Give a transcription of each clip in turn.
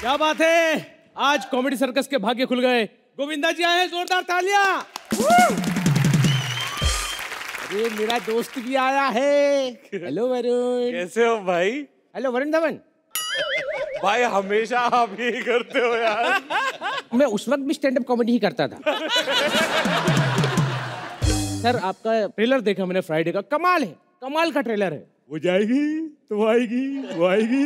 क्या बात है, आज कॉमेडी सर्कस के भाग्य खुल गए। गोविंदा जी आए हैं, जोरदार तालियां। अरे मेरा दोस्त भी आया है। हेलो वरुण। कैसे हो भाई? हेलो वरुण धवन। भाई हमेशा आप यही करते हो यार। मैं उस वक्त भी स्टैंड अप कॉमेडी ही करता था। सर आपका ट्रेलर देखा मैंने फ्राइडे का, कमाल है, कमाल का ट्रेलर है। वो जाएगी तो आएगी, वो आएगी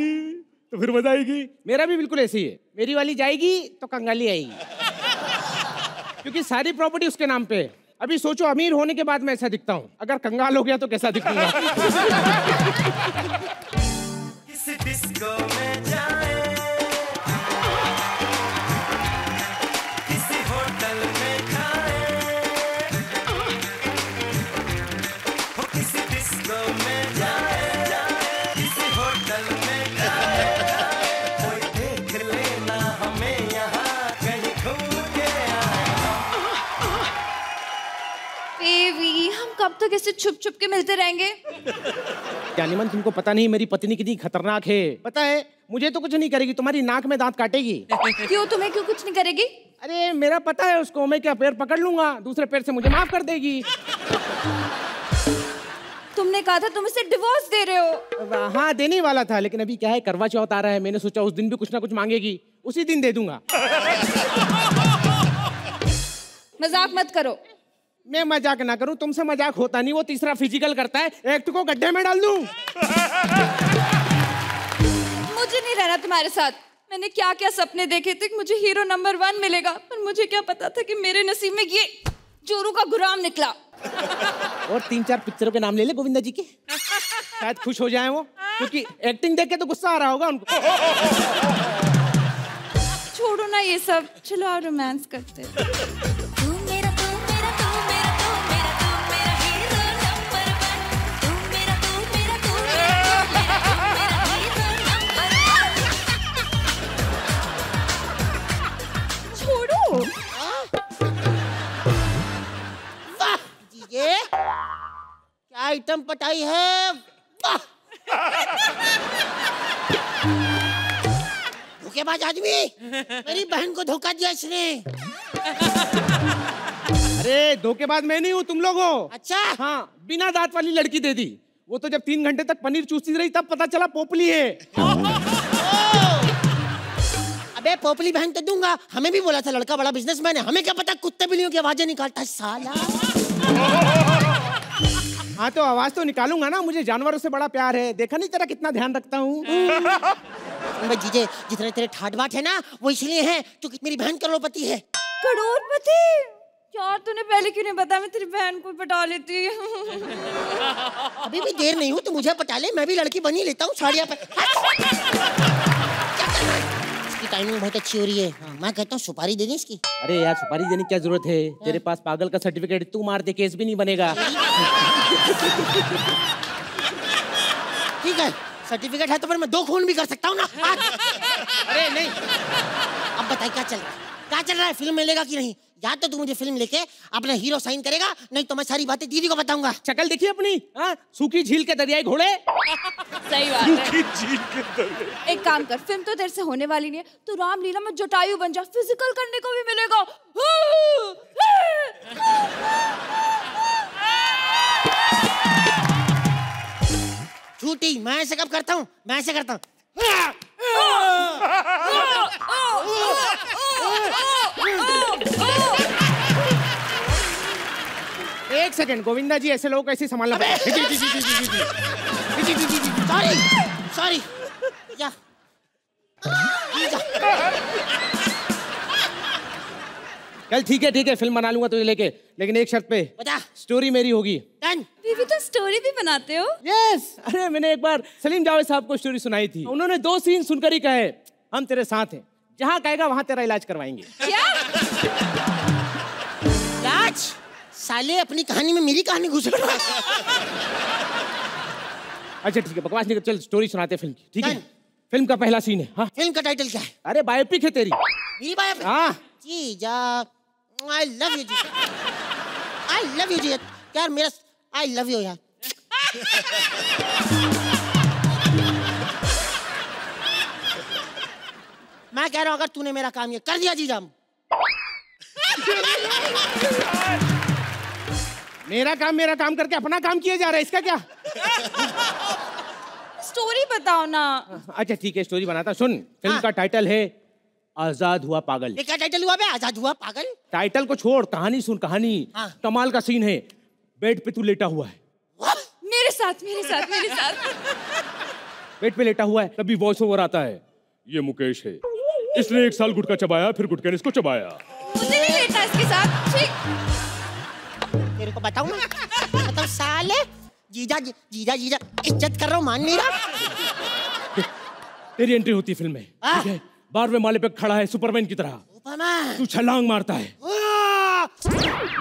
तो फिर मजा आएगी। मेरा भी बिल्कुल ऐसे ही है, मेरी वाली जाएगी तो कंगाली आएगी, क्योंकि सारी प्रॉपर्टी उसके नाम पे है। अभी सोचो अमीर होने के बाद मैं ऐसा दिखता हूँ, अगर कंगाल हो गया तो कैसा दिखूंगा। किसी डिस्को में जाए, किसी होटल में खाए, किसी डिस्को में जाए, किसी होटल में खाए, कोई देख लेना हमें यहाँ कहीं घूम के बेबी, हम कब तक ऐसे छुप छुप के मिलते रहेंगे? जानिमन तुमको पता नहीं मेरी पत्नी कितनी खतरनाक है। पता है मुझे तो कुछ नहीं करेगी, तुम्हारी नाक में दांत काटेगी। क्यों, तुम्हें क्यों कुछ नहीं करेगी? अरे मेरा पता है उसको, मैं क्या पैर पकड़ लूंगा, दूसरे पैर से मुझे माफ कर देगी। तुमने कहा था तुम इसे डिवोर्स दे रहे हो। हाँ देने ही वाला था, लेकिन अभी क्या है करवा चौथ आ रहा है, मैंने सोचा उस दिन भी कुछ ना कुछ मांगेगी, उसी दिन दे दूंगा। मजाक मत करो। मैं मजाक ना करूं, तुमसे मजाक होता नहीं, वो तीसरा फिजिकल करता है, एक्ट को गड्ढे में डाल दूं। मुझे नहीं रहना तुम्हारे साथ। मैंने क्या क्या सपने देखे थे कि मुझे हीरो नंबर 1 मिलेगा, पर मुझे क्या पता था कि मेरे नसीब में ये जोरू का गुलाम निकला। और 3-4 पिक्चरों के नाम ले ले गोविंदा जी के, शायद खुश हो जाए वो, क्योंकि एक्टिंग देख के तो गुस्सा आ रहा होगा उनको। छोड़ो ना ये सब, चलो आओ रोमांस करते हैं। ये क्या आइटम पटाई है, वाह! धोखेबाज आदमी, मेरी बहन को धोखा दिया इसने। अरे धोखेबाज मैं नहीं हूँ, तुम लोग हो। अच्छा हाँ, बिना दांत वाली लड़की दे दी, वो तो जब 3 घंटे तक पनीर चूसती रही तब पता चला पोपली है। अबे पोपली बहन तो दूंगा, हमें भी बोला था लड़का बड़ा बिजनेसमैन है, हमें क्या पता कुत्ते बिल्लियों की आवाजें निकालता है साला। हाँ तो आवाज तो निकालूंगा ना, मुझे जानवरों से बड़ा प्यार है, देखा नहीं तेरा कितना ध्यान रखता हूँ। जीजे जितने तेरे ठाट बाट है ना वो इसलिए है क्योंकि मेरी बहन करोड़पति है। करोड़पति? यार तूने पहले क्यों नहीं बताया, मैं तेरी बहन को पटा लेती। अभी भी देर नहीं हुई तो मुझे पटा ले, मैं भी लड़की बनी लेता हूँ साड़ियाँ पे। इसकी टाइमिंग बहुत अच्छी हो रही है, मैं कहता हूँ सुपारी दे दे इसकी। अरे यार सुपारी देने की क्या जरूरत है, तेरे पास पागल का सर्टिफिकेट, तू मार दे केस भी नहीं बनेगा। ठीक है सर्टिफिकेट है तो फिर मैं 2 खून भी कर सकता हूँ ना। अरे नहीं, अब बताइए क्या चल रहा है, क्या चल रहा है, फिल्म मिलेगा कि नहीं? या तो तू मुझे फिल्म लेके अपना हीरो साइन करेगा, नहीं तो मैं सारी बातें दीदी को बताऊंगा। शक्ल देखिए अपनी, हाँ सूखी झील के दरियाई घोड़े। सही बात है। सूखी झील के दरियाई। एक काम कर, फिल्म तो तेरे से होने वाली नहीं है, तू रामलीला में जटायु बन जा, फिजिकल करने को भी मिलेगा। झूठी, मैं ऐसे कब करता हूँ, मैं ऐसे करता हूँ। एक सेकंड गोविंदा जी, ऐसे लोगों को ऐसे संभालना पड़ेगा। सॉरी सॉरी, जा चल ठीक है फिल्म बना लूंगा तुझे लेके, लेकिन एक शर्त पे, बता। स्टोरी मेरी होगी। डन। बीबी तुम स्टोरी भी बनाते हो? यस, अरे मैंने एक बार सलीम जावेद साहब को स्टोरी सुनाई थी, उन्होंने 2 सीन सुनकर ही कहे हम तेरे साथ हैं, जहाँ कहेगा वहाँ तेरा इलाज करवाएंगे। क्या? राज साले अपनी कहानी में मेरी कहानी घुस रहा है। अच्छा ठीक है बकवास नहीं कर, चल स्टोरी सुनाते फिल्म की, ठीक है? फिल्म का पहला सीन है। हाँ फिल्म का टाइटल क्या है? अरे बायोपिक है तेरी। मेरी बायोपिक? हाँ जी जा, आई लव यू जी, आई लव यू जी यार, मेरा आई लव यू यार। मैं कह रहा हूँ अगर तूने मेरा काम ये कर दिया जीजा, मेरा काम करके अपना काम किए जा रहा है, इसका क्या? स्टोरी बताओ ना। अच्छा ठीक है, स्टोरी बनाता। सुन, फिल्म हाँ। का टाइटल है आजाद हुआ पागल। ये क्या टाइटल हुआ बे? आजाद हुआ पागल? टाइटल को छोड़, कहानी सुन, कहानी हाँ। कमाल का सीन है। बेड पे तू लेटा हुआ है, मेरे साथ मेरे साथ मेरे साथ। बेड पे लेटा हुआ है, तभी वॉइस ओवर आता है, ये मुकेश है, इसने 1 साल गुटखा चबाया, फिर गुटखे ने इसको चबाया। मुझे नहीं लेटा इसके साथ। ठीक, तेरे को बताऊं मैं? बताओ साले, जीजा जीजा जीजा इज्जत कर रहा हूँ, मान नहीं रहा। तेरी एंट्री होती है फिल्म में, ठीक है? 12वें माले पे खड़ा है सुपरमैन की तरह, सुपरमैन। तू छलांग मारता है,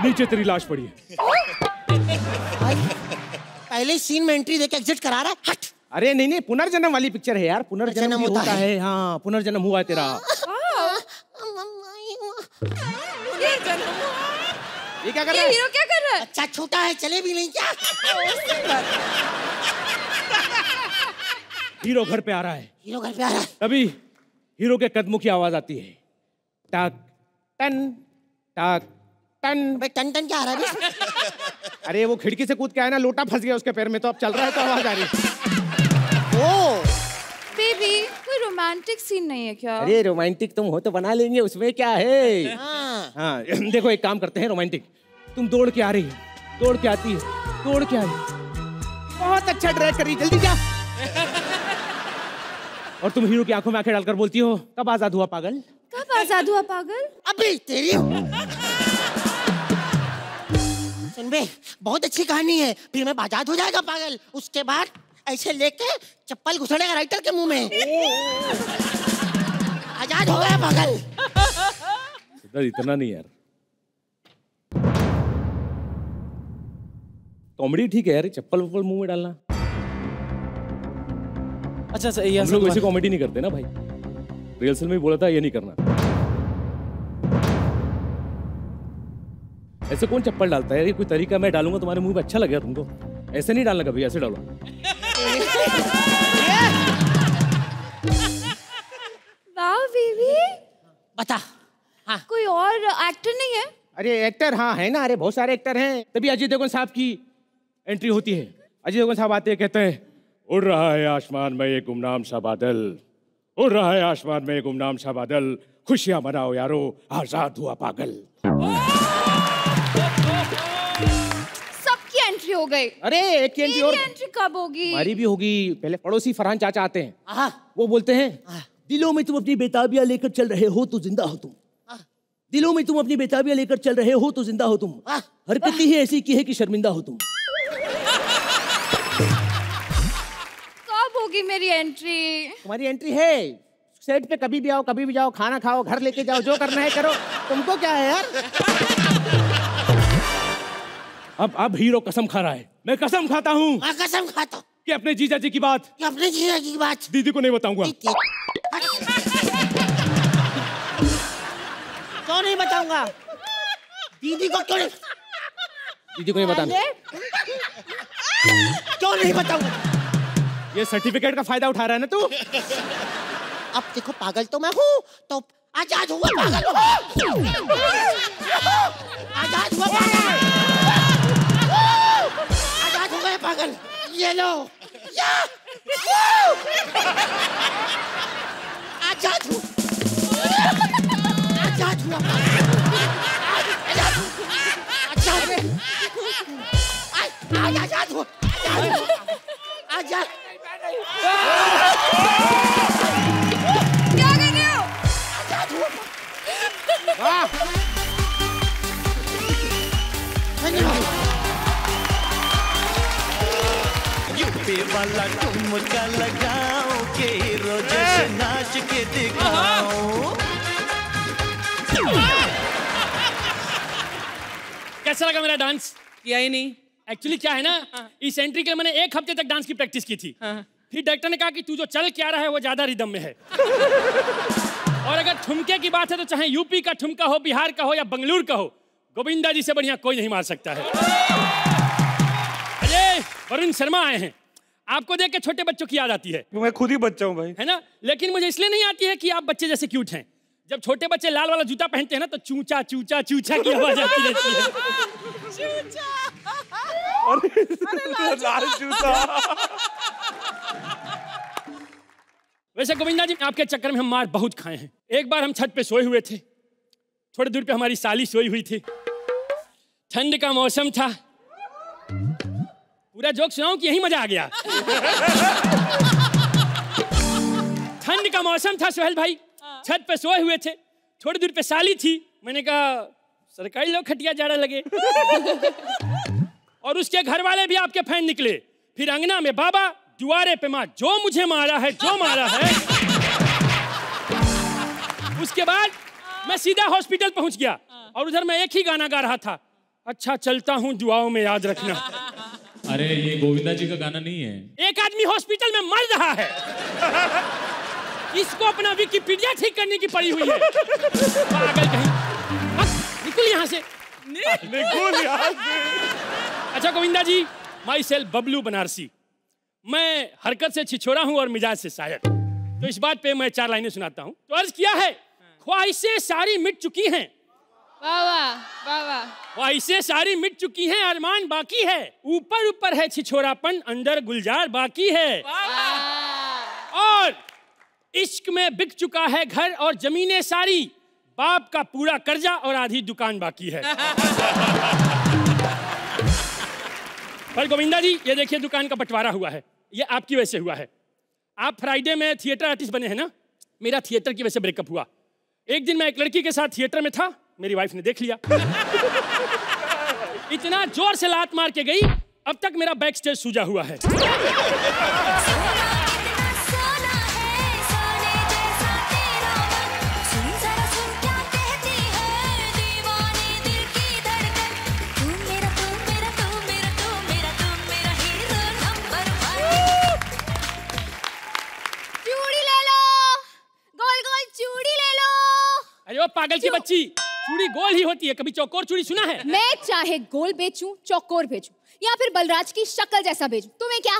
नीचे तेरी लाश पड़ी है। भाई पहले सीन में एंट्री देके एग्जिट करा रहा है। हट। अरे नहीं नहीं, पुनर्जन्म वाली पिक्चर है यार, पुनर्जन्म भी होता है। हाँ, पुनर्जन्म हुआ है तेरा। ये क्या कर रहा ये है? हीरो क्या कर रहा है? अच्छा छोटा है, चले भी नहीं क्या? हीरो घर पे आ रहा है, हीरो घर पे आ रहा है। तभी हीरो के कदमों की आवाज आती है, टक टन टक टन। भाई टन टन क्या आ रहा है? अरे वो खिड़की से कूद के आया ना, लोटा फंस गया उसके पैर में, तो अब चल रहा है तो आवाज आ रही है। ओ बेबी, कोई रोमांटिक सीन नहीं है क्या? अरे रोमांटिक तुम हो तो बना लेंगे, उसमें क्या है। हाँ। हाँ देखो, एक काम करते हैं रोमांटिक। तुम दौड़ के आ रही है, दौड़ के आती है, दौड़ के आ रही है, बहुत अच्छा ड्राइव कर रही है, जल्दी जा। और तुम हीरो की आंखों में आंखें डालकर बोलती हो, कब आजाद हुआ पागल? कब आजाद हुआ पागल? अभी तेरी सुन बे, बहुत अच्छी कहानी है। फिर मैं आजाद हो जाएगा पागल, उसके बाद ऐसे लेके चप्पल घुसड़ेगा राइटर के मुंह में। आजाद हो गया पागल। इतना नहीं यार, कॉमेडी ठीक है यार, चप्पल वप्पल मुंह में डालना। अच्छा सही है। हम लोग वैसे कॉमेडी नहीं करते ना भाई, रिहर्सल में भी बोला था ये नहीं करना। ऐसे कौन चप्पल डालता है? ये कोई तरीका मैं डालूंगा तुम्हारे मुंह में, अच्छा लगेगा तुमको? ऐसे नहीं डालना कभी, ऐसे डालो। वाह बेबी, बता। हाँ। कोई और एक्टर नहीं है? अरे एक्टर, हाँ है ना, अरे बहुत सारे एक्टर हैं। तभी अजय देवगन साहब की एंट्री होती है। अजय देवगन साहब आते हैं, कहते हैं, उड़ रहा है आसमान में एक गुमनाम सा बादल, उड़ रहा है आसमान में एक गुमनाम सा बादल, खुशियां मनाओ यारो, आजाद हुआ पागल। सबकी एंट्री हो गई। अरे एक की एंट्री और, मेरी एंट्री कब होगी? हमारी भी होगी। पहले पड़ोसी फरहान चाचा आते हैं, हाँ। वो बोलते हैं, दिलों में तुम अपनी बेताबियां लेकर चल रहे हो तो जिंदा हो तुम, दिलों में तुम अपनी बेताबियां लेकर चल रहे हो तो जिंदा हो तुम, हरकतें ही ऐसी की है कि शर्मिंदा हो तुम। कब होगी मेरी एंट्री? तुम्हारी एंट्री है, सेट पे कभी भी आओ, कभी भी जाओ, खाना खाओ, घर लेके जाओ, जो करना है करो, तुमको क्या है यार। अब हीरो कसम खा रहा है, मैं कसम खाता हूँ मैं कसम खाता हूँ कि अपने जीजा जी की बात कि अपने जीजा की बात दीदी को नहीं बताऊंगा। क्यों नहीं बताऊंगा? दीदी को क्यों नहीं? दीदी को नहीं बताना। क्यों नहीं बताऊंगा? ये सर्टिफिकेट का फायदा उठा रहा है ना तू। अब देखो पागल तो मैं हूँ, तो आजाद हुआ पागल हूँ। आजाद हुआ पागल, आजाद हो गए पागल। ये लो, आजाद हूँ, आजाद हुआ आजाद हुआ, आजाद। क्या कर रहे हो? वाह, धन्यवाद। यूपी वाला ठुमका लगाओ के रोज नाच के दिखाओ। कैसा लगा मेरा डांस? किया ही नहीं। एक्चुअली क्या है ना, इस एंट्री के लिए मैंने 1 हफ्ते तक डांस की प्रैक्टिस की थी। फिर डायरेक्टर ने कहा कि तू जो चल के आ रहा है वो ज्यादा रिदम में है। और अगर ठुमके की बात है तो चाहे यूपी का ठुमका हो, बिहार का हो या बंगलुरु का हो, गोविंदा जी से बढ़िया कोई नहीं मार सकता है। अजय, वरुण शर्मा आए हैं। आपको देख के छोटे बच्चों की याद आती है, मैं खुद ही बच्चा हूँ भाई, है ना? लेकिन मुझे इसलिए नहीं आती है कि आप बच्चे जैसे क्यूट हैं। जब छोटे बच्चे लाल वाला जूता पहनते हैं ना तो चूचा चूचा चूचा की आवाज आती रहती है। लाल जूता। वैसे गोविंदा जी, आपके चक्कर में हम मार बहुत खाए हैं। एक बार हम छत पे सोए हुए थे, थोड़ी दूर पे हमारी साली सोई हुई थी, ठंड का मौसम था। पूरा जोक सुनाऊं कि यही मजा आ गया? ठंड का मौसम था सोहेल भाई, छत पे सोए हुए थे, थोड़ी दूर पे साली थी। मैंने कहा सरकारी लोग खटिया जाड़ा लगे। और उसके घर वाले भी आपके फैन निकले। फिर अंगना में बाबा, दुआरे पे माँ, जो मुझे मारा है, जो मारा है। उसके बाद मैं सीधा हॉस्पिटल पहुंच गया और उधर मैं एक ही गाना गा रहा था, अच्छा चलता हूं दुआओं में याद रखना। अरे ये गोविंदा जी का गाना नहीं है। एक आदमी हॉस्पिटल में मर रहा है, इसको अपना विकिपीडिया ठीक करने की पड़ी हुई है। पागल कहीं, निकल यहाँ से, निकल यहाँ से। अच्छा गोविंदा जी, माई सेल्फ बबलू बनारसी, मैं हरकत से छिछोरा हूँ और मिजाज से शायर। तो इस बात पे मैं 4 लाइनें सुनाता हूँ। तो अर्ज किया है, ख्वाहिशें सारी मिट चुकी हैं, वाह वाह वाह वाह, ख्वाहिशें सारी मिट चुकी हैं, अरमान बाकी है, ऊपर ऊपर है छिछोरापन, अंदर गुलजार बाकी है। और इश्क में बिक चुका है घर और जमीनें सारी, बाप का पूरा कर्जा और आधी दुकान बाकी है। पर गोविंदा जी, ये देखिए दुकान का बंटवारा हुआ है, ये आपकी वजह से हुआ है। आप फ्राइडे में थिएटर आर्टिस्ट बने हैं ना, मेरा थिएटर की वजह से ब्रेकअप हुआ। एक दिन मैं एक लड़की के साथ थिएटर में था, मेरी वाइफ ने देख लिया। इतना जोर से लात मार के गई, अब तक मेरा बैक स्टेज सूजा हुआ है। अरे वो पागल की बच्ची, चूड़ी गोल ही होती है, कभी चौकोर चूड़ी सुना है? मैं चाहे गोल बेचूं, चौकोर बेचूं, या फिर बलराज की शक्ल जैसा बेचूं, तुम्हें क्या?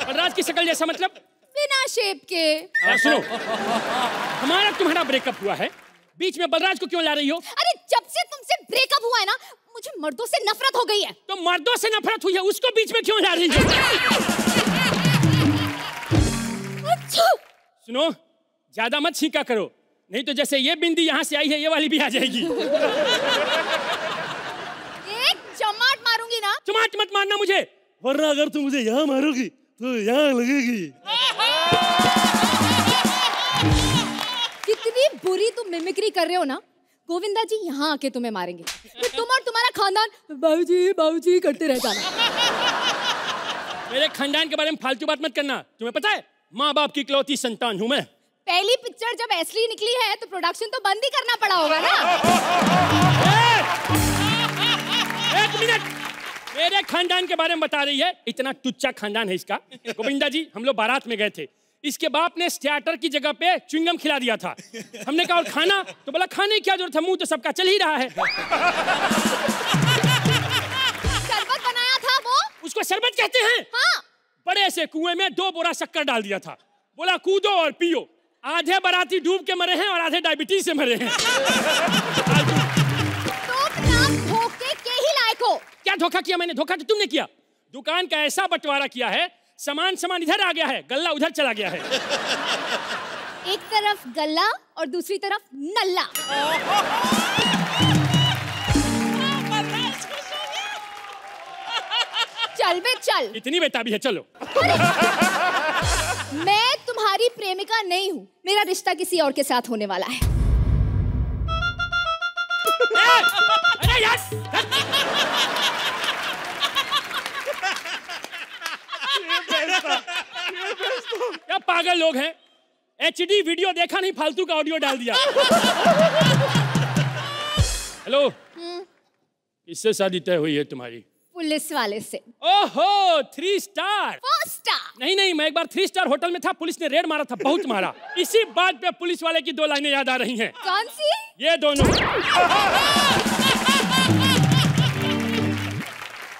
बलराज की शक्ल जैसा मतलब? बिना शेप के। सुनो, हमारा तुम्हारा ब्रेकअप हुआ है, बीच में बलराज को क्यों ला रही हो? अरे जब से तुमसे ब्रेकअप हुआ है ना, मुझे मर्दों से नफरत हो गई है। तो मर्दों से नफरत हुई है, उसको बीच में क्यों ला रही हो? अच्छा। सुनो, ज्यादा मत छींका करो, नहीं तो जैसे ये बिंदी यहाँ से आई है, ये वाली भी आ जाएगी। एक चमाट मारूंगी ना। चमाट मत मारना मुझे, वरना अगर तुम मुझे यहाँ मारोगी तो यहाँ लगेगी। कितनी बुरी तुम मिमिक्री कर रहे हो ना, गोविंदा जी यहाँ आके तुम्हें मारेंगे, फिर तुम और तुम्हारा खानदान बाबूजी बाबूजी करते रह जाना। मेरे खानदान के बारे में फालतू बात मत करना, तुम्हें पता है माँ बाप की इकलौती संतान हूँ मैं। पहली पिक्चर जब असली निकली है तो प्रोडक्शन तो बंद ही करना पड़ा होगा ना। एक मिनट, मेरे खानदान के बारे में बता रही है, इतना टुच्चा खानदान है इसका। गोविंदा जी, हम लोग बारात में गए थे, इसके बाप ने स्टार्टर की जगह पे च्युइंगम खिला दिया था। हमने कहा और खाना, तो बोला खाने की क्या जरूरत है, मुंह तो सबका चल ही रहा है। शरबत बनाया था वो, उसको शरबत कहते हैं? हाँ। बड़े से कुएं में 2 बोरा शक्कर डाल दिया था, बोला कूदो और पियो। आधे बाराती डूब के मरे हैं और आधे डायबिटीज से मरे हैं। तुम ना धोखे के ही लायक हो। क्या धोखा किया मैंने? धोखा तो तुमने किया। दुकान का ऐसा बंटवारा किया है, सामान इधर आ गया है, गल्ला उधर चला गया है। एक तरफ गल्ला और दूसरी तरफ नल्ला। चल बे चल। इतनी बेताबी है, चलो। मैं तुम्हारी प्रेमिका नहीं हूँ, मेरा रिश्ता किसी और के साथ होने वाला है। अरे यार, क्या पागल लोग हैं, HD वीडियो देखा नहीं, फालतू का ऑडियो डाल दिया। हेलो, किससे शादी तय हुई है तुम्हारी? पुलिस वाले से। ओहो, 3 स्टार। 4 स्टार। नहीं, मैं एक बार 3 स्टार होटल में था, पुलिस ने रेड मारा था, बहुत मारा। इसी बात पे पुलिस वाले की 2 लाइनें याद आ रही हैं। कौन सी? ये दोनों।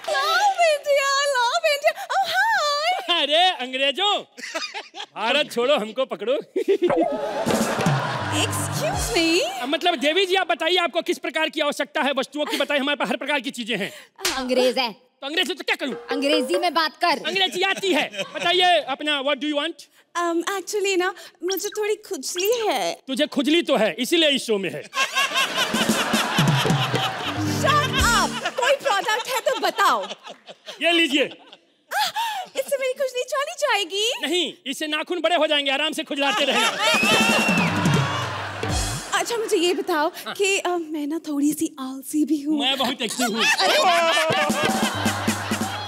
Love India, love India. Oh, अंग्रेजों, भारत छोड़ो हमको पकड़ो। Excuse me. मतलब देवी जी आप बताइए आपको किस प्रकार की आवश्यकता है वस्तुओं की, बताइए हमारे पास हर प्रकार की चीजें हैं। अंग्रेज है तो अंग्रेजी तो क्या करूं? अंग्रेजी में बात कर। अंग्रेजी आती है, बताइए अपना what do you want? Actually ना मुझे थोड़ी खुजली है। तुझे खुजली तो है इसीलिए इस शो में है। Shut up! कोई प्रोडक्ट है तो बताओ। ये लीजिए। इससे मेरी खुजली चली जाएगी? नहीं, इससे नाखून बड़े हो जाएंगे, आराम से खुजलाते रहना। अच्छा मुझे ये बताओ कि मैं ना थोड़ी सी आलसी भी हूँ। मैं बहुत एक्टिव हूँ।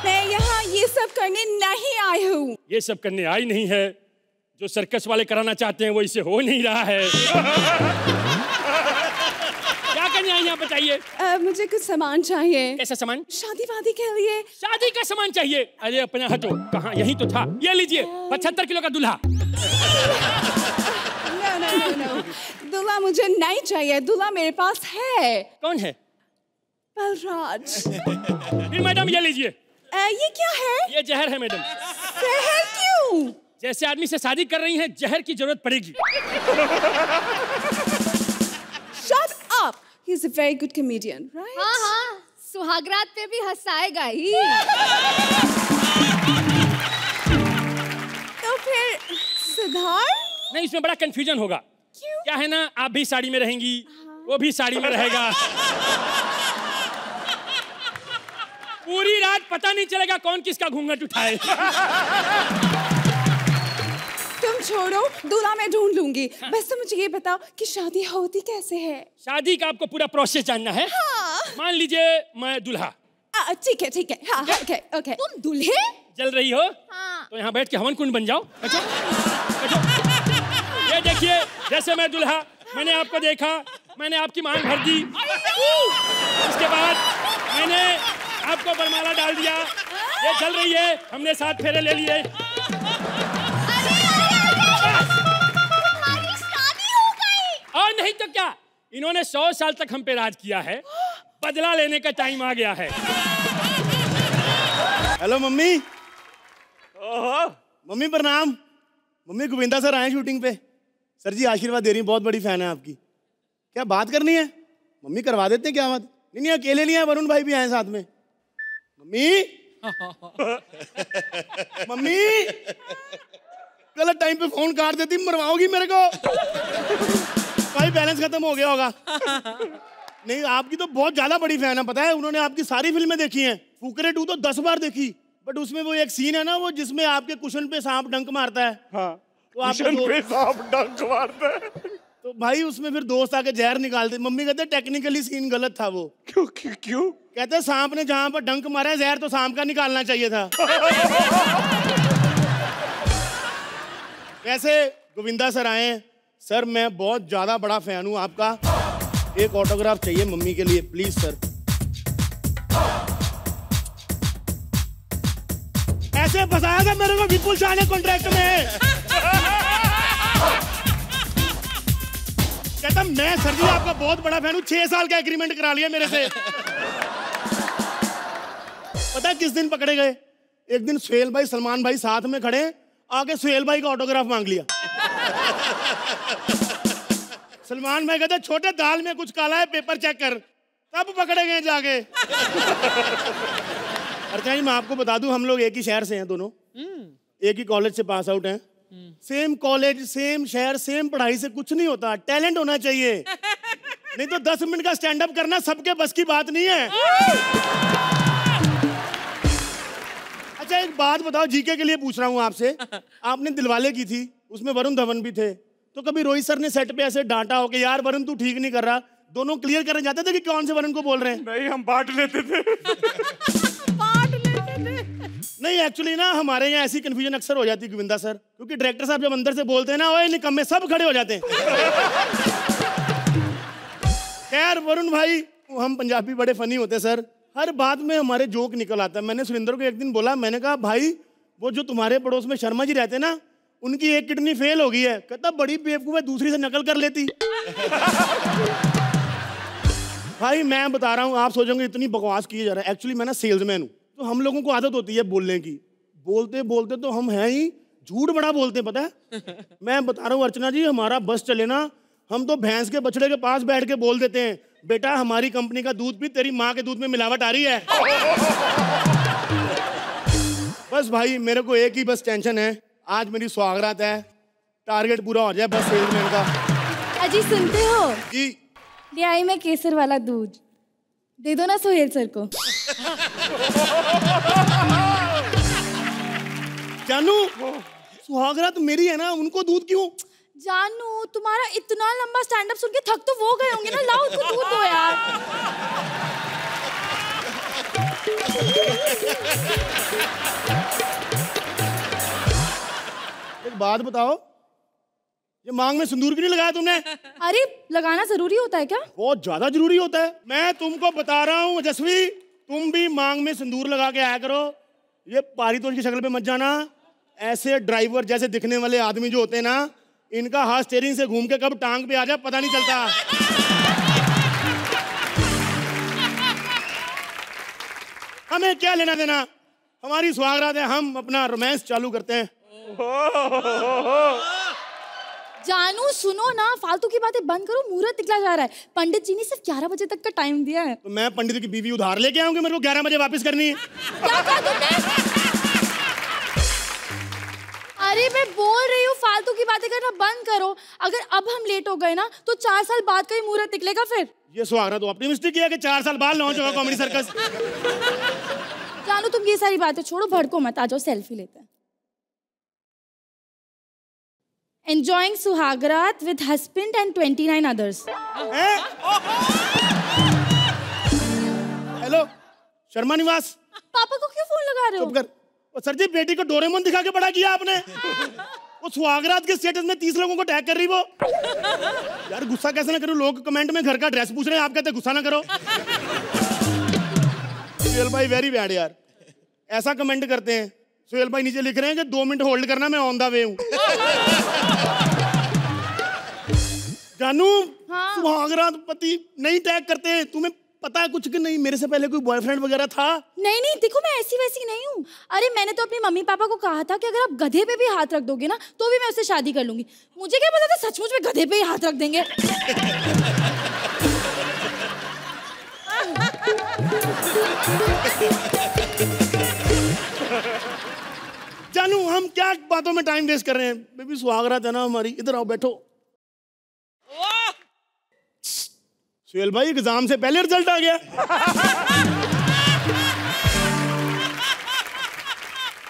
मैं यहाँ ये सब करने नहीं आई हूँ। ये सब करने आई नहीं है, जो सर्कस वाले कराना चाहते हैं वो इससे हो नहीं रहा है। क्या करने आई हैं बताइए? मुझे कुछ सामान चाहिए। कैसा सामान? शादी वादी के लिए। शादी का सामान चाहिए? अरे अपना हटो, कहाँ, यही तो था। ये लीजिए 75 किलो का दूल्हा। No. दूल्हा मुझे नहीं चाहिए, दूल्हा मेरे पास है। कौन है? बलराज। फिर मैडम ये लीजिए। ये क्या है? ये जहर है मैडम। जहर क्यों? जैसे आदमी से शादी कर रही हैं, जहर की जरूरत पड़ेगी। Shut up! He's a very good comedian, right? हाँ, सुहागरात पे भी हंसाएगा ही। तो फिर सिद्धार्थ? नहीं, इसमें बड़ा कंफ्यूजन होगा। क्यों? क्या है ना, आप भी साड़ी में रहेंगी, वो भी साड़ी में रहेगा। पूरी रात पता नहीं चलेगा कौन किसका घूंघट उठाए। तुम छोड़ो, दूल्हा मैं ढूंढ लूंगी। बस तुम मुझे ये बताओ कि शादी होती कैसे है? शादी का आपको पूरा प्रोसेस जानना है? हाँ। मान लीजिए मैं दूल्हा। ठीक है। हाँ, ओके। तुम दूल्हे? जल रही हो? हाँ। तो यहाँ बैठ के हवन कुंड बन जाओ। अच्छा? ये देखिए, जैसे मैं दूल्हा, मैंने आपको देखा, मैंने आपकी मांग भर दी। उसके बाद मैंने आपको बरमाला डाल दिया। ये चल रही है, हमने 7 फेरे ले लिए। हमारी शादी हो गई। और नहीं तो क्या, इन्होंने 100 साल तक हम पे राज किया है, बदला लेने का टाइम आ गया है। Hello mummy. मम्मी प्रणाम। मम्मी गोविंदा सर आए शूटिंग पे। सर जी आशीर्वाद दे रही हैं, बहुत बड़ी फैन है आपकी। क्या बात करनी है? मम्मी करवा देते हैं क्या बात? नहीं अकेले नहीं है, वरुण भाई भी आए साथ में। मम्मी मम्मी गलत टाइम पे फोन काट देती, मरवाओगी मेरे को। भाई बैलेंस खत्म हो गया होगा। नहीं आपकी तो बहुत ज्यादा बड़ी फैन है, पता है। उन्होंने आपकी सारी फिल्में देखी हैं। फुकरे 2 तो 10 बार देखी, बट उसमें वो एक सीन है ना, वो जिसमें आपके कुशन पे सांप डंक मारता है। हाँ, तो कुशन पे सांप डंक मारता है। तो भाई उसमें फिर दोस्त आके जहर निकालते। मम्मी कहते टेक्निकली सीन गलत था वो। क्यों? कहते सांप ने जहां पर डंक मारा है, जहर तो सांप का निकालना चाहिए था। वैसे गोविंदा सर आए हैं। सर मैं बहुत ज्यादा बड़ा फैन हूं आपका। एक ऑटोग्राफ चाहिए मम्मी के लिए, प्लीज सर। ऐसे फंसाया था मेरे को विपुल शाह ने कॉन्ट्रैक्ट में। कहता मैं सर जी आपका बहुत बड़ा फैन हूं, 6 साल का एग्रीमेंट करा लिया मेरे से। पता है किस दिन पकड़े गए? एक दिन सुहेल भाई सलमान भाई साथ में खड़े, आके सुहेल भाई का ऑटोग्राफ मांग लिया। सलमान भाई कहते छोटे दाल में कुछ काला है, पेपर चेक कर। तब पकड़े गए जाके। अर्चना जी मैं आपको बता दूं, हम लोग एक ही शहर से हैं दोनों, एक ही कॉलेज से पास आउट हैं। सेम कॉलेज, सेम शहर, सेम पढ़ाई से कुछ नहीं होता, टैलेंट होना चाहिए। नहीं तो 10 मिनट का स्टैंड अप करना सबके बस की बात नहीं है। अच्छा एक बात बताओ, जीके के लिए पूछ रहा हूँ आपसे। आपने दिलवाले की थी, उसमें वरुण धवन भी थे, तो कभी रोहित सर ने सेट पे ऐसे डांटा हो कि यार वरुण तू ठीक नहीं कर रहा? दोनों क्लियर करने जाते थे कि कौन से वरुण को बोल रहे हैं? नहीं हम बांट लेते थे। नहीं एक्चुअली ना हमारे यहाँ ऐसी कंफ्यूजन अक्सर हो जाती है गोविंदा सर, क्योंकि डायरेक्टर साहब जब अंदर से बोलते हैं ना, ओए निकम्मे, सब खड़े हो जाते हैं। खैर वरुण भाई, हम पंजाबी बड़े फनी होते सर, हर बात में हमारे जोक निकल आता है। मैंने सुरेंद्र को एक दिन बोला, मैंने कहा भाई वो जो तुम्हारे पड़ोस में शर्मा जी रहते ना, उनकी एक किडनी फेल हो गई है। कहता बड़ी बेवकूफ है, दूसरी से नकल कर लेती। भाई मैं बता रहा हूँ, आप सोचोगे इतनी बकवास की जा रहा है, एक्चुअली मैं ना सेल्समैन हूँ, तो हम लोगों को आदत होती है बोलने की। बोलते बोलते तो हम हैं ही, झूठ बड़ा बोलते हैं, पता है। मैं बता रहा हूँ अर्चना जी, हमारा बस चले ना, हम तो भैंस के बछड़े के पास बैठ के बोल देते हैं, बेटा हमारी कंपनी का दूध भी तेरी माँ के दूध में मिलावट आ रही है। बस भाई मेरे को एक ही बस टेंशन है, आज मेरी सुहागरात है, टारगेट पूरा हो जाए बस सेल्समैन का। अजी सुनते हो? जी। ले आई मैं केसर वाला दूध, दे दो ना सोहेल सर को। जानू सुहागरात मेरी है ना, उनको दूध क्यों? जानू तुम्हारा इतना लंबा स्टैंड अप सुन के थक तो वो गए होंगे ना, लाओ उसको दूध दो यार। एक बात बताओ, ये मांग में सिंदूर क्यों नहीं लगाया तुमने? अरे लगाना जरूरी होता है क्या? बहुत ज्यादा जरूरी होता है। मैं तुमको बता रहा हूँ यशस्वी, तुम भी मांग में सिंदूर लगा के आया करो। ये पारितोष की शक्ल पे मत जाना। ऐसे ड्राइवर जैसे दिखने वाले आदमी जो होते हैं ना, इनका हाथ स्टीयरिंग से घूम के कब टांग पे आ जाए पता नहीं चलता। हमें क्या लेना देना, हमारी सुहागरात है, हम अपना रोमांस चालू करते हैं। जानू सुनो ना, फालतू की बातें बंद करो, मुहूर्त निकला जा रहा है। पंडित जी ने सिर्फ 11 बजे तक का टाइम दिया है। तो मैं पंडित की बीवी उधार लेके आऊंगी, मेरे को 11 बजे वापस करनी है। क्या कहा तुमने? अरे मैं बोल रही हूँ फालतू की बातें करना बंद करो। अगर अब हम लेट हो गए ना तो 4 साल बाद का ही मुहूर्त निकलेगा फिर। ये सुहागरात तो ऑप्टिमिस्टिक किया कि 4 साल बाद लॉन्च होगा कॉमेडी सर्कस। जानू तुम ये सारी बातें छोड़ो, भड़को मत, आ जाओ सेल्फी लेते हैं। Enjoying Suhagraat with husband and 29 others. Hello Sharma निवास। पापा को क्यों फोन लगा रहे हो? चुप कर। सर जी बेटी को डोरेमोन दिखा के बड़ा किया आपने। वो सुहागरात के स्टेटस में 30 लोगों को टैग कर रही वो। यार गुस्सा कैसे ना करो, लोग कमेंट में घर का ड्रेस पूछ रहे हैं, आप कहते गुस्सा ना करो। सुहेल भाई वेरी बैड यार, ऐसा कमेंट करते हैं। सुहेल भाई नीचे लिख रहे हैं कि 2 मिनट होल्ड करना, मैं ऑन द वे हूँ। जानू हाँ। सुहागरात पति नहीं टैग करते, तुम्हें पता है कुछ कि नहीं? मेरे से पहले कोई बॉयफ्रेंड वगैरह था? नहीं नहीं देखो मैं ऐसी वैसी नहीं हूँ। अरे मैंने तो अपनी मम्मी पापा को कहा था कि अगर आप गधे पे भी हाथ रख दोगे ना तो भी मैं उससे शादी कर लूंगी। मुझे क्या पता था सचमुच में गधे पे ही हाथ रख देंगे। जानू हम क्या बातों में टाइम वेस्ट कर रहे हैं? बेबी सुहागरात है ना हमारी, इधर आओ बैठो। सुहेल भाई एग्जाम से पहले रिजल्ट आ गया।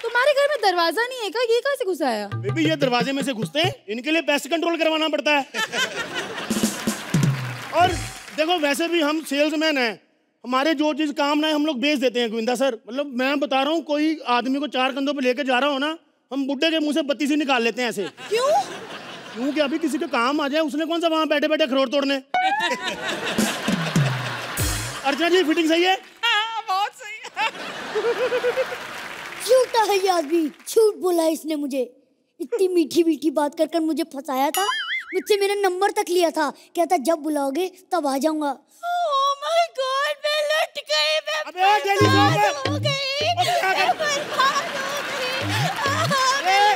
तुम्हारे घर में दरवाजा नहीं है क्या? ये कहाँ से घुसा आया? बेबी ये दरवाजे में से घुसते हैं, इनके लिए पेस्ट कंट्रोल करवाना पड़ता है। और देखो वैसे भी हम सेल्समैन हैं, हमारे जो चीज काम ना है हम लोग बेच देते हैं गोविंदा सर। मतलब मैं बता रहा हूँ, कोई आदमी को 4 कंधों पे लेके जा रहा हो ना, हम बुड्ढे के मुंह से बत्ती सी निकाल लेते हैं ऐसे। क्यों? क्योंकि अभी किसी का काम आ जाए, उसने कौन सा वहां बैठे बैठे अखरोट तोड़ने। अर्चना जी फिटिंग सही है? बहुत सही है। झूठा है ये आदमी, झूठ बोला इसने मुझे। इतनी मीठी मीठी बात कर कर मुझे फंसाया था, मुझसे मेरा नंबर तक लिया था, कहता जब बुलाओगे तब आ जाऊंगा। ओह माय गॉड, मैं लट गई, मैं बर्बाद हो गई।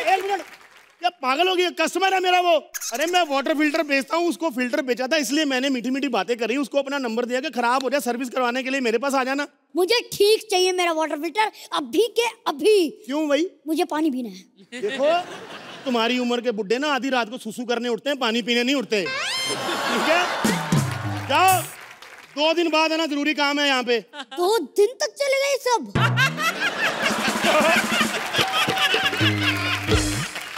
एक मिनट, क्या पागल हो गई? कस्टमर है मेरा वो। अरे मैं वाटर फिल्टर बेचता हूँ, उसको फिल्टर बेचा था, इसलिए मैंने मीठी मीठी बातें करी, उसको अपना नंबर दिया कि खराब हो जाए सर्विस करवाने के लिए मेरे पास आ जाना। मुझे ठीक चाहिए मेरा वाटर फिल्टर, अभी के अभी। क्यों भाई? मुझे पानी पीना है। देखो तुम्हारी उम्र के बुड्ढे ना आधी रात को सुसु करने उठते हैं, पानी पीने नहीं उठते। ठीक है, जाओ, 2 दिन बाद है ना, जरूरी काम है यहाँ पे। 2 दिन तक चलेगा ये सब?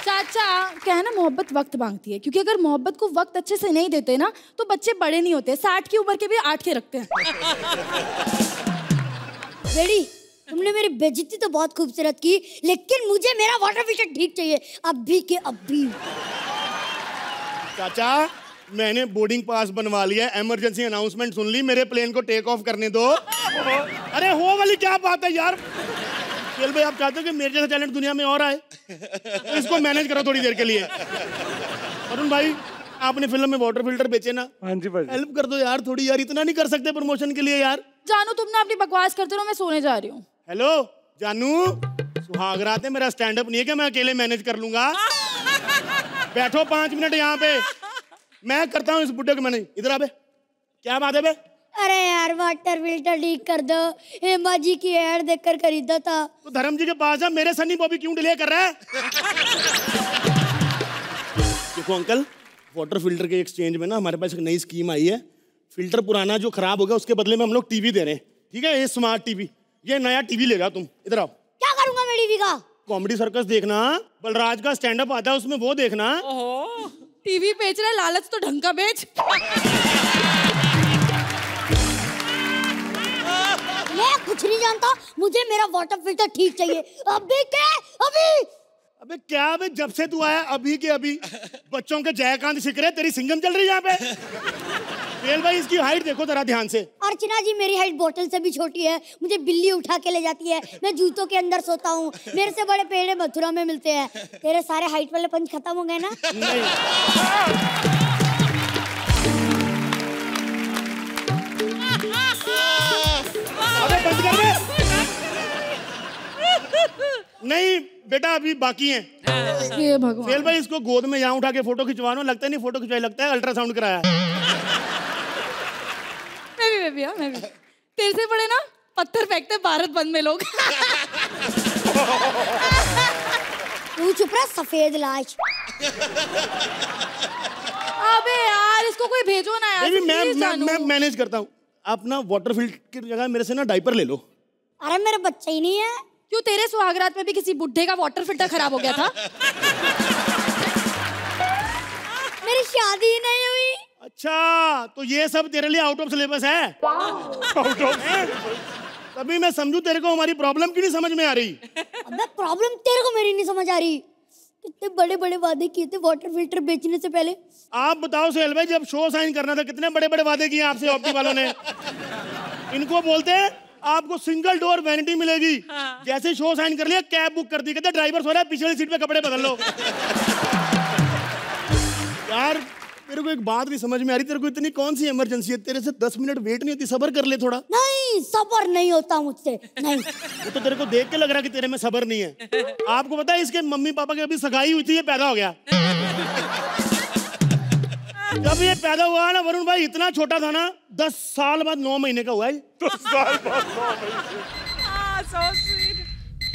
चाचा क्या है ना, मोहब्बत वक्त मांगती है, क्योंकि अगर मोहब्बत को वक्त अच्छे से नहीं देते ना तो बच्चे बड़े नहीं होते, 60 की उम्र के भी 8 के रखते हैं। बेड़ी तुमने मेरी बेइज्जती तो बहुत खूबसूरत की, लेकिन मुझे मेरा वाटर फिल्टर ठीक चाहिए, अभी के अभी। चाचा मैंने बोर्डिंग पास बनवा लिया, इमरजेंसी अनाउंसमेंट सुन ली, मेरे प्लेन को टेक ऑफ करने दो। अरे हो वाली क्या बात है यार? चल भाई आप चाहते हो कि मेरे जैसा टैलेंट दुनिया में और आए, तो इसको मैनेज करो थोड़ी देर के लिए। अरुण भाई आपने फिल्म में वाटर फिल्टर बेचे ना? हाँ जी भाई। हेल्प कर दो यार थोड़ी, यार इतना नहीं कर सकते प्रमोशन के लिए यार। जानू तुम ना अपनी बकवास करते रहो, मैं सोने जा रही हूँ। हेलो जानू, सुहागरात है, मेरा स्टैंड अप नहीं है कि मैं अकेले मैनेज कर लूंगा। बैठो 5 मिनट यहाँ पे, मैं करता हूँ इस बुड्ढे को मैनेज। इधर आ बे, क्या बात है बे? अरे यार वाटर फिल्टर ठीक कर दो, हेमा जी की एड देखकर खरीदा था। तो धर्म जी के पास है, मेरे सनी बॉबी क्यों डिले कर रहा है? देखो अंकल, वाटर फिल्टर के एक्सचेंज में ना हमारे पास एक नई स्कीम आई है। फिल्टर पुराना जो खराब हो गया उसके बदले में हम लोग टीवी दे रहे हैं, ठीक है? ये स्मार्ट टीवी, ये नया टीवी लेगा तुम। इधर आओ। क्या करूंगा मैं टीवी का? कॉमेडी सर्कस देखना, बलराज का स्टैंड अप आता है उसमें, वो देखना। ओहो, टीवी बेच रहा है, लालच तो ढंग का बेच। मैं कुछ नहीं जानता, मुझे मेरा वाटर फिल्टर ठीक चाहिए अभी के अभी। अबे क्या बे, जब से तू आया अभी के अभी बच्चों के जयकांत सीख रहे, तेरी सिंगम चल रही है यहाँ पे। वेल भाई इसकी हाइट देखो जरा ध्यान से। अर्चना जी मेरी हाइट बोतल से भी छोटी है, मुझे बिल्ली उठा के ले जाती है, मैं जूतों के अंदर सोता हूँ, मेरे से बड़े पेड़ मथुरा में मिलते हैं। तेरे सारे हाइट वाले पंच खत्म हो गए ना? नहीं। अबे बंद कर दे। नहीं बेटा अभी बाकी हैं। ये भगवान। फेल भाई इसको गोद में यहाँ उठा के फोटो खिंचवाना, लगता नहीं फोटो खिंचवाई, लगता है अल्ट्रासाउंड कराया। मैं भी तेरे से बड़े ना पत्थर फेंकते भारत बंद में लोग। तू चुप रहा सफेद लाश। अबे यार इसको कोई भेजो ना यार। मैं मैनेज करता हूँ। आप ना वाटर फिल्टर की जगह मेरे से ना डायपर ले लो। अरे मेरा बच्चा ही नहीं है। क्यों, तेरे सुहागरात में भी किसी बुड्ढे का वाटर फिल्टर खराब हो गया था? मेरी शादी ही नहीं हुई। अच्छा तो ये सब तेरे लिए आउट ऑफ सिलेबस है? आउट ऑफ तभी मैं समझू तेरे को हमारी प्रॉब्लम क्यों नहीं समझ में आ रही। अबे प्रॉब्लम तेरे को मेरी नहीं समझ आ रही। कितने बड़े बड़े वादे किए थे वाटर फिल्टर बेचने से पहले। आप बताओ सोहेल भाई, जब शो साइन करना था कितने बड़े बड़े वादे किए आपसे ऑप्टी वालों ने। इनको बोलते हैं आपको सिंगल डोर वैनिटी मिलेगी। जैसे शो साइन कर लिया कैब बुक कर दी, कहते ड्राइवर सो रहा है पिछले वाली सीट पे कपड़े बदल लो। यार मेरे को एक बात नहीं समझ में आ रही, तेरे को इतनी कौन सी इमरजेंसी है? तेरे से 10 मिनट वेट नहीं होती? सब्र कर ले थोड़ा। नहीं सब्र नहीं होता मुझसे, नहीं। वो तो तेरे को देख के लग रहा है कि तेरे में सब्र नहीं है। आपको पता है इसके मम्मी पापा की अभी सगाई हुई थी, ये पैदा हो गया। जब ये पैदा हुआ ना वरुण भाई इतना छोटा था ना, 10 साल बाद 9 महीने का हुआ है। 10 साल बाद 9 महीने।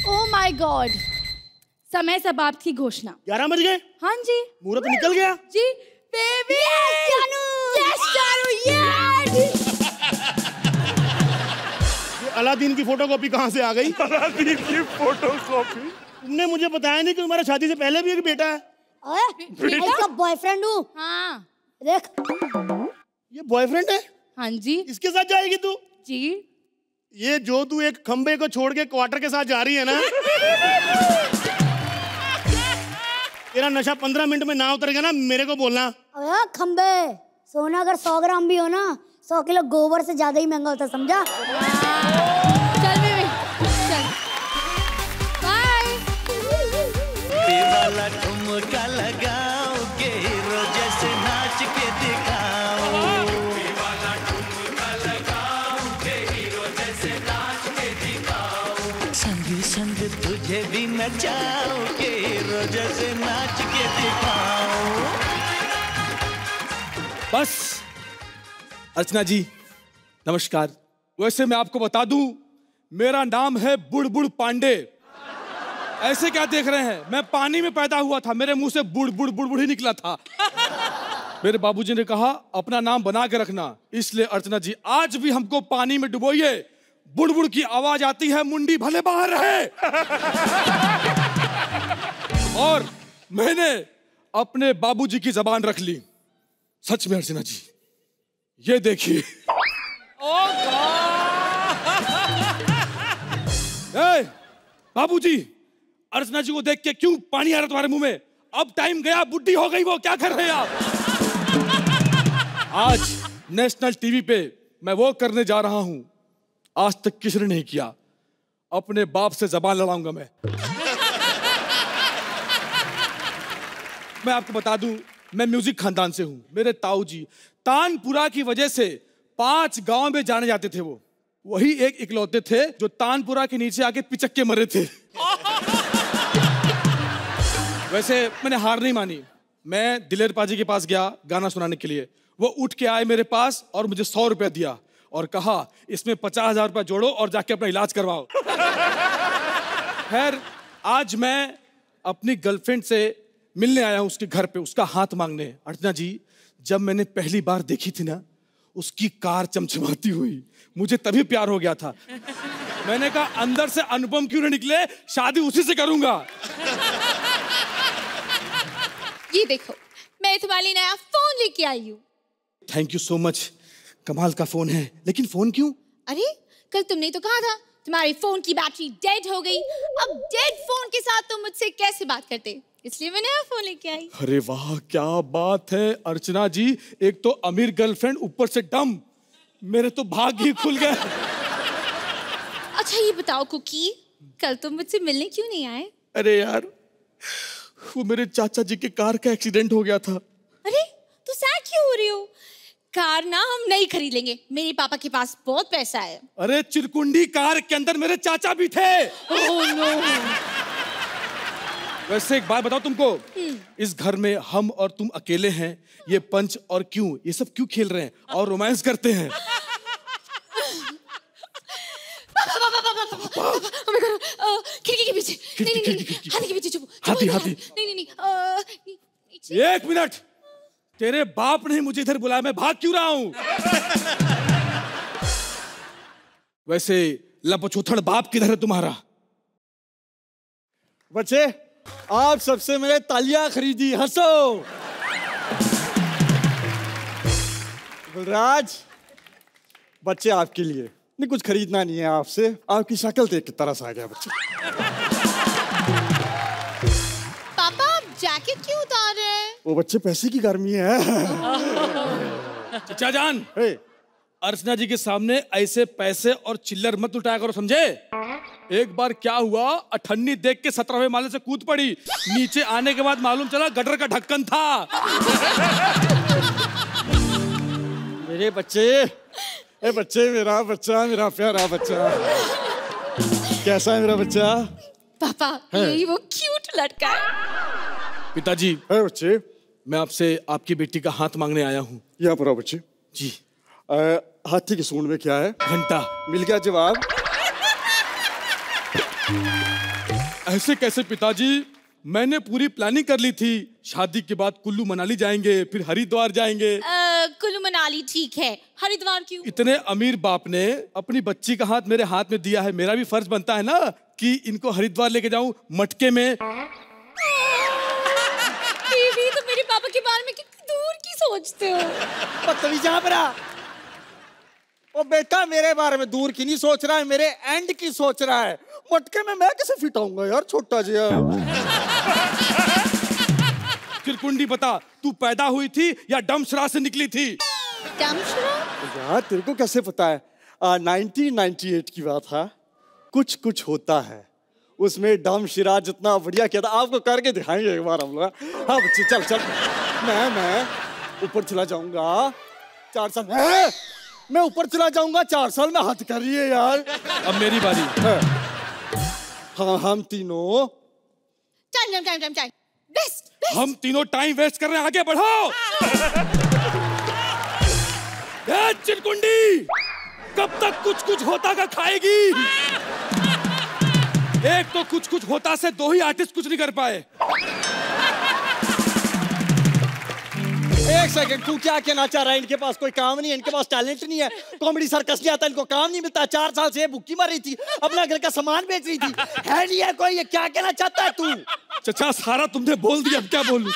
ओह माय गॉड, समय समाप्त की घोषणा। 11 बज गए? हाँ जी। मुहूर्त निकल गया जी। बेबी यस जानू यस। अलादीन की फोटोकॉपी कहाँ से आ गई? अलादीन की फोटोकॉपी? तुमने मुझे बताया नहीं कि तुम्हारा शादी से पहले भी एक बेटा है? मैं इसका बॉयफ्रेंड हूँ। हाँ देख ये बॉयफ्रेंड है? हाँ जी। इसके साथ जाएगी तू? जी। ये जो तू एक खंबे को छोड़ के क्वार्टर के साथ जा रही है ना, तेरा नशा 15 मिनट में ना उतर गया ना, मेरे को बोलना। अरे खंबे सोना अगर 100 ग्राम भी हो ना, 100 किलो गोबर से ज्यादा ही महंगा होता, समझा? चल बेबी चल, बाय। वाला ठुमका लगाओगे रोज से नाच के दिखाओ। वाला ठुमका लगाओगे रोज से नाच के दिखाओ। संग संग तुझे भी नचाओगे रोज से नाच के दिखाओ। बस अर्चना जी नमस्कार। वैसे मैं आपको बता दूं मेरा नाम है बुड़बुड़ पांडे। ऐसे क्या देख रहे हैं, मैं पानी में पैदा हुआ था, मेरे मुंह से बुड़बुड़ बुड़बुड़ ही निकला था। मेरे बाबूजी ने कहा अपना नाम बना के रखना, इसलिए अर्चना जी आज भी हमको पानी में डुबोइए, बुड़बुड़ की आवाज आती है, मुंडी भले बाहर रहे। और मैंने अपने बाबूजी की जबान रख ली। सच में अर्चना जी ये देखिए। बाबूजी अर्चना जी को देख के क्यों पानी आ रहा तुम्हारे मुंह में? अब टाइम गया, बुड्ढी हो गई वो, क्या कर रहे हैं आप? आज नेशनल टीवी पे मैं वो करने जा रहा हूं आज तक किसी ने नहीं किया। अपने बाप से जबान लड़ाऊंगा मैं। मैं आपको बता दूं मैं म्यूजिक खानदान से हूं। मेरे ताऊ जी तानपुरा की वजह से 5 गांव में जाने जाते थे। वो वही एक इकलौते थे जो तानपुरा के नीचे आके पिचक के मरे थे। वैसे मैंने हार नहीं मानी। मैं दिलेर पाजी के पास गया गाना सुनाने के लिए। वो उठ के आए मेरे पास और मुझे 100 रुपया दिया और कहा इसमें 50,000 रुपया जोड़ो और जाके अपना इलाज करवाओ। खैर आज मैं अपनी गर्लफ्रेंड से मिलने आया हूं उसके घर पे, उसका हाथ मांगने। अर्चना जी, जब मैंने पहली बार देखी थी ना उसकी कार चमचमाती हुई, मुझे तभी प्यार हो गया था। मैंने कहा अंदर से अनुपम क्यों नहीं निकले, शादी उसी से करूंगा। ये देखो, मैं तुम्हारे लिए नया फोन लेके आई हूँ। Thank you so much. कमाल का फोन है, लेकिन फोन क्यों? अरे कल तुमने तो कहा था तुम्हारे फोन की बैटरी डेड हो गई। अब डेड फोन के साथ तुम मुझसे कैसे बात करते, इसलिए मैं नया फोन लेके आई। अरे वाह क्या बात है अर्चना जी, एक तो अमीर गर्लफ्रेंड ऊपर से डम, मेरे तो भाग ही खुल गए। अच्छा ये बताओ कुकी, कल तुम मुझसे मिलने क्यों नहीं आए? अरे यार वो मेरे चाचा जी के कार का एक्सीडेंट हो गया था। अरे तो सैड क्यों हो रही हो? कार ना हम नहीं खरीद लेंगे, मेरे पापा के पास बहुत पैसा है। अरे चिरकुंडी कार के अंदर मेरे चाचा भी थे। Oh no. वैसे एक बात बताओ तुमको, इस घर में हम और तुम अकेले हैं, ये पंच और क्यों ये सब क्यों खेल रहे हैं और रोमांस करते हैं? खिड़की के पीछे। नहीं हाथी के पीछे छुपो। हाथी नहीं। एक मिनट, तेरे बाप ने मुझे इधर बुलाया, मैं भाग क्यों रहा हूं? वैसे लपछोथड़ बाप किधर है तुम्हारा? बच्चे आप सबसे मैंने तालियां खरीदी, हंसो। गुलराज, बच्चे आपके लिए नहीं, कुछ खरीदना नहीं है आपसे, आपकी शक्ल देख के तरस आ गया बच्चे। पापा आप जैकेट क्यों उतार रहे हैं? वो बच्चे पैसे की गर्मी है। चचा जान, अर्चना जी के सामने ऐसे पैसे और चिल्लर मत उठाया करो, समझे? एक बार क्या हुआ, अठन्नी देख के 17वें माले से कूद पड़ी, नीचे आने के बाद मालूम चला गटर का ढक्कन था। मेरे बच्चे, ए बच्चे, मेरा बच्चा, मेरा प्यारा बच्चा, कैसा है मेरा बच्चा? पापा यही वो क्यूट लड़का है। पिताजी, बच्चे मैं आपसे आपकी बेटी का हाथ मांगने आया हूँ। यहाँ पर आओ बच्चे जी। हाथी की सूंड में क्या है? घंटा। मिल गया जवाब। ऐसे कैसे पिताजी, मैंने पूरी प्लानिंग कर ली थी, शादी के बाद कुल्लू मनाली जाएंगे, फिर हरिद्वार जाएंगे। कुल्लू मनाली ठीक है, हरिद्वार क्यों? इतने अमीर बाप ने अपनी बच्ची का हाथ मेरे हाथ में दिया है, मेरा भी फर्ज बनता है ना कि इनको हरिद्वार लेके जाऊं मटके में। बेबी तो मेरे पापा के बारे में कितनी दूर की सोचते हो। बदतमीज जहाँ पर आ। ओ बेटा मेरे बारे में दूर की नहीं सोच रहा है, मेरे एंड की सोच रहा है। मटके में मैं कैसे फिट आऊंगा यार, छोटा जी। चिरकुंडी बता, तू पैदा हुई थी या डमशरा से निकली थी? डमशरा? यार तेरे को कैसे पता है? 1998 की बात है। कुछ कुछ होता है उसमें डमशरा जितना बढ़िया किया था, आपको करके दिखाएंगे एक बार हम लोग। हाँ बच्चे चल चल, मैं ऊपर चला जाऊंगा 4 साल। मैं ऊपर चला जाऊंगा 4 साल में, हाथ कर रही है यार। अब मेरी बारी। हाँ हम तीनों टाइम बेस्ट। हम तीनों टाइम वेस्ट कर रहे हैं, आगे बढ़ो। चिरकुंडी कब तक कुछ कुछ होता का खाएगी? एक तो कुछ कुछ होता से 2 ही आर्टिस्ट कुछ नहीं कर पाए। एक सेकंड, तू क्या कहना चाह रहा है? इनके पास कोई काम नहीं है, इनके पास टैलेंट नहीं है, कॉमेडी सर्कस नहीं आता, इनको काम नहीं मिलता। 4 साल से भूखी मर रही थी, अपना घर का सामान बेच रही थी, है नहीं है कोई? ये क्या कहना चाहता है तू? चचा सारा तुमने बोल दिया, अब क्या बोलूं?